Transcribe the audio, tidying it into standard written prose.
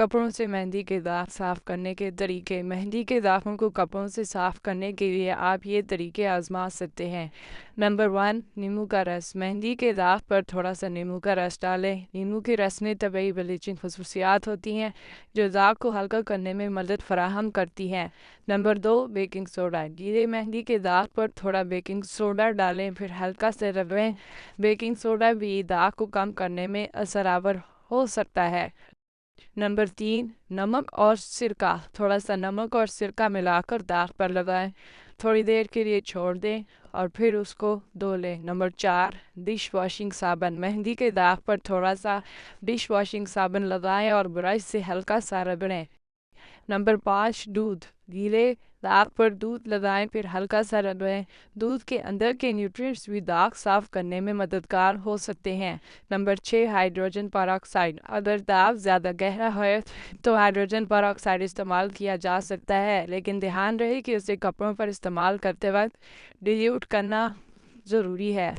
कपड़ों से मेहंदी के दाग साफ करने के तरीके। मेहंदी के दागों को कपड़ों से साफ करने के लिए आप ये तरीके आजमा सकते हैं। नंबर 1, नींबू का रस। मेहंदी के दाग पर थोड़ा सा नींबू का रस डालें। नींबू के रस में तबीयी ब्लीचिंग खसूसियात होती हैं जो दाग को हल्का करने में मदद फराहम करती हैं। Number 2, baking soda. गीले मेहंदी के दाग पर थोड़ा बेकिंग सोडा डालें, फिर हल्का से रगड़ें। बेकिंग सोडा भी दाग को कम करने में असरआवर हो सकता है। नंबर 3, नमक और सिरका। थोड़ा सा नमक और सिरका मिलाकर दाग पर लगाएं, थोड़ी देर के लिए छोड़ दें और फिर उसको धो लें। नंबर 4, डिश वॉशिंग साबुन। मेहंदी के दाग पर थोड़ा सा डिश वॉशिंग साबुन लगाएं और ब्रश से हल्का सा रगड़ें। नंबर 5, दूध। गीले दाग पर दूध लगाएं, फिर हल्का सा रगड़ें। दूध के अंदर के न्यूट्रिएंट्स भी दाग साफ करने में मददगार हो सकते हैं। Number 6, hydrogen peroxide. अगर दाग ज़्यादा गहरा है तो हाइड्रोजन पेरोक्साइड इस्तेमाल किया जा सकता है, लेकिन ध्यान रहे कि उसे कपड़ों पर इस्तेमाल करते वक्त डिल्यूट करना ज़रूरी है।